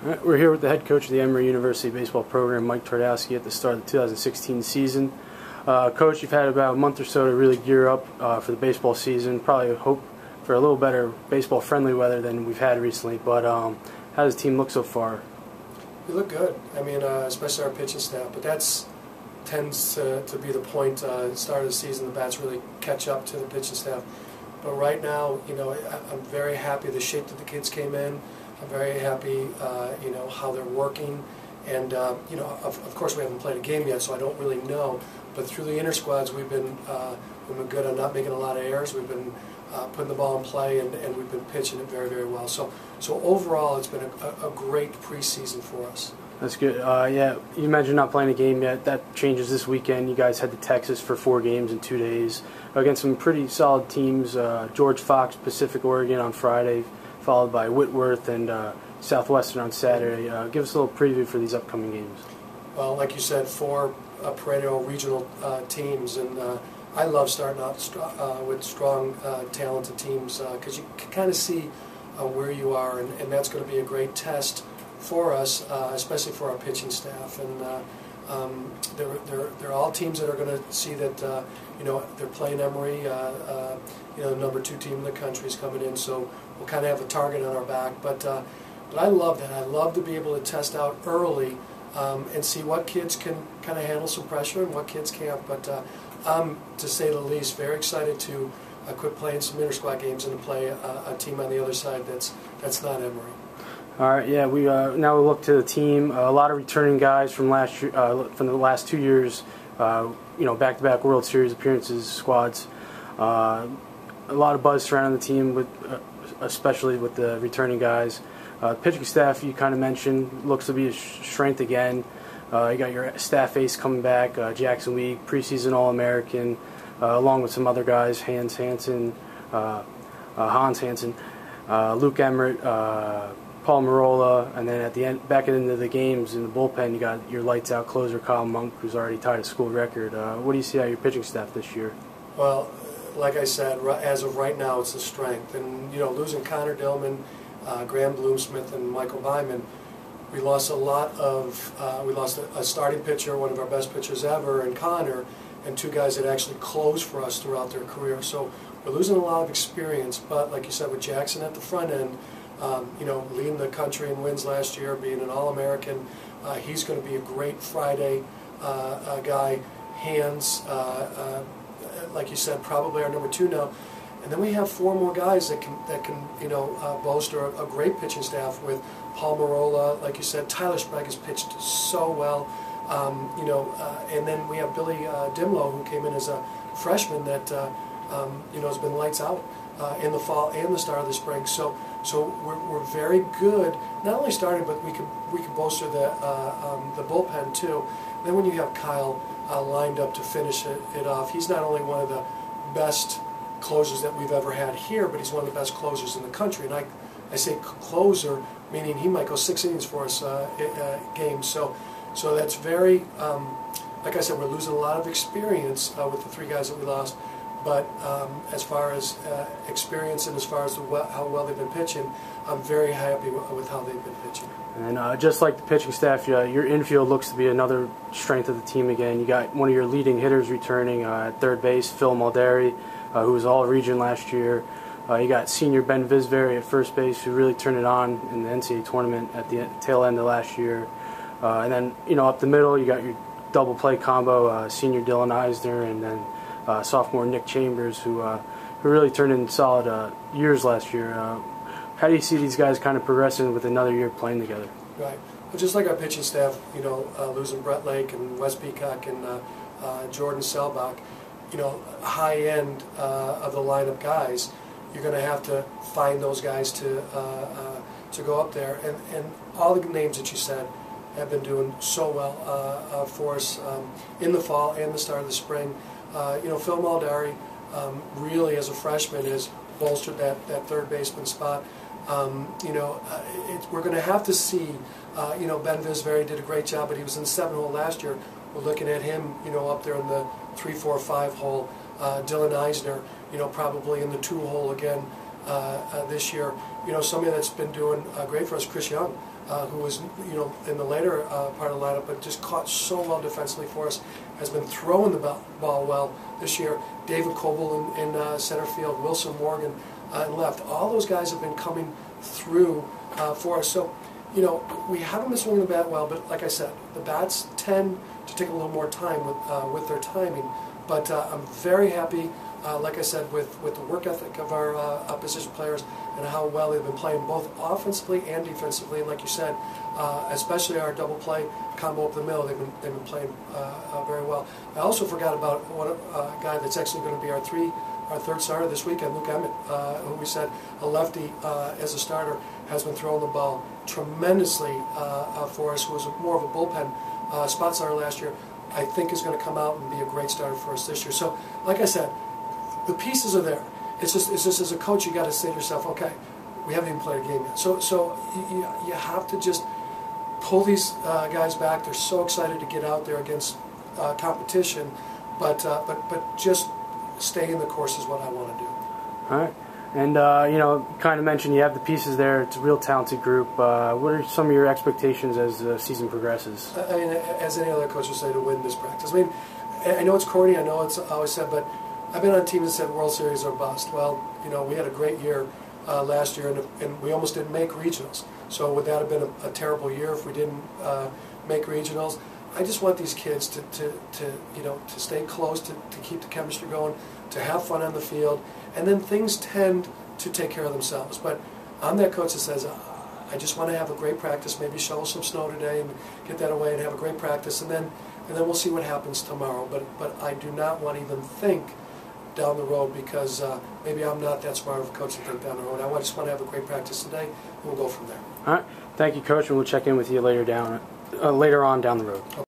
We're here with the head coach of the Emory University baseball program, Mike Twardoski, at the start of the 2016 season. Coach, you've had about a month or so to really gear up for the baseball season. Probably hope for a little better baseball-friendly weather than we've had recently. But how does the team look so far? We look good. I mean, especially our pitching staff. But that tends to be the point. Start of the season, the bats really catch up to the pitching staff. But right now, I'm very happy the shape that the kids came in. I'm very happy, how they're working, and of course we haven't played a game yet, so I don't really know. But through the inter squads, we've been good on not making a lot of errors. We've been putting the ball in play, and we've been pitching it very, very well. So overall, it's been a great preseason for us. That's good. Yeah, you mentioned not playing a game yet. That changes this weekend. You guys head to Texas for 4 games in 2 days against some pretty solid teams. George Fox, Pacific Oregon on Friday, followed by Whitworth and Southwestern on Saturday. Give us a little preview for these upcoming games. Well, like you said, 4 perennial regional teams, and I love starting out with strong, talented teams because you can kind of see where you are, and that's going to be a great test for us, especially for our pitching staff. And they're all teams that are going to see that they're playing Emory. The number 2 team in the country is coming in, so we'll kind of have a target on our back. But I love that. I love to be able to test out early and see what kids can kind of handle some pressure and what kids can't. But I'm, to say the least, very excited to quit playing some inter-squad games and to play a team on the other side that's not Emory. All right, yeah. We now look to the team. A lot of returning guys from last year, from the last 2 years. Back-to-back World Series appearances, squads. A lot of buzz surrounding the team, especially with the returning guys. Pitching staff, you kind of mentioned, looks to be a strength again. You got your staff ace coming back, Jackson Week, preseason All-American, along with some other guys, Hans Hansen, Luke Emmert, Paul Marola, and then at the end, back into the games in the bullpen, you got your lights-out closer, Kyle Monk, who's already tied a school record. What do you see out of your pitching staff this year? Well, like I said, as of right now, it's a strength. And losing Connor Dillman, Graham Bloomsmith, and Michael Byman, we lost we lost a starting pitcher, one of our best pitchers ever, and Connor, and 2 guys that actually closed for us throughout their career. So we're losing a lot of experience. But like you said, with Jackson at the front end, leading the country in wins last year, being an All-American, he's going to be a great Friday guy. Hands, like you said, probably our number 2 now. And then we have 4 more guys that can bolster a great pitching staff with Paul Marola, like you said. Tyler Sprague has pitched so well, and then we have Billy Dimlow, who came in as a freshman that has been lights out in the fall and the start of the spring. So we're very good. Not only starting, but we can bolster the bullpen too. Then when you have Kyle lined up to finish it off, he's not only one of the best closers that we've ever had here, but he's one of the best closers in the country. And I say closer, meaning he might go 6 innings for us games. So that's very, like I said, we're losing a lot of experience with the 3 guys that we lost. But as far as experience and as far as how well they've been pitching, I'm very happy with how they've been pitching. And just like the pitching staff, your infield looks to be another strength of the team again. You got one of your leading hitters returning at third base, Phil Mulderry, who was all-region last year. You got senior Ben Visveri at first base, who really turned it on in the NCAA tournament at the tail end of last year. And then, up the middle, you got your double play combo, senior Dylan Eisner, and then sophomore Nick Chambers, who really turned in solid years last year. How do you see these guys kind of progressing with another year playing together? Right. Well, just like our pitching staff, losing Brett Lake and Wes Peacock and Jordan Selbach, high end of the lineup guys, you're going to have to find those guys to go up there. And all the names that you said have been doing so well for us in the fall and the start of the spring. Phil Mulderry really, as a freshman, has bolstered that third baseman spot. We're going to have to see. Ben Visveri did a great job, but he was in the 7-hole last year. We're looking at him, up there in the 3, 4, 5 hole. Dylan Eisner, probably in the 2 hole again this year. Somebody that's been doing great for us, Chris Young, who was in the later part of the lineup, but just caught so well defensively for us, has been throwing the ball well this year. David Coble in center field, Wilson Morgan in left. All those guys have been coming through for us. So, we haven't been swinging the bat well, but like I said, the bats tend to take a little more time with their timing. But I'm very happy, like I said, with the work ethic of our opposition players and how well they've been playing both offensively and defensively. And like you said, especially our double play combo up the middle, they've been playing very well. I also forgot about a guy that's actually going to be our third starter this weekend, Luke Emmett, who we said a lefty as a starter, has been throwing the ball tremendously for us, who was more of a bullpen spot starter last year. I think is going to come out and be a great starter for us this year. So, like I said, the pieces are there. It's just as a coach, you got to say to yourself, okay, we haven't even played a game yet. So you have to just pull these guys back. They're so excited to get out there against competition, but just stay in the course is what I want to do. All right. And, kind of mentioned you have the pieces there. It's a real talented group. What are some of your expectations as the season progresses? I mean, as any other coach would say, to win this practice. I mean, I know it's corny, I know it's always said, but I've been on teams that said World Series or bust. Well, we had a great year last year, and we almost didn't make regionals. So would that have been a terrible year if we didn't make regionals? I just want these kids to stay close, to keep the chemistry going, to have fun on the field, and then things tend to take care of themselves. But I'm that coach that says, I just want to have a great practice, maybe shovel some snow today and get that away and have a great practice, and then we'll see what happens tomorrow. But I do not want to even think down the road, because maybe I'm not that smart of a coach to think down the road. I just want to have a great practice today, and we'll go from there. All right. Thank you, Coach, and we'll check in with you later on down the road. Okay.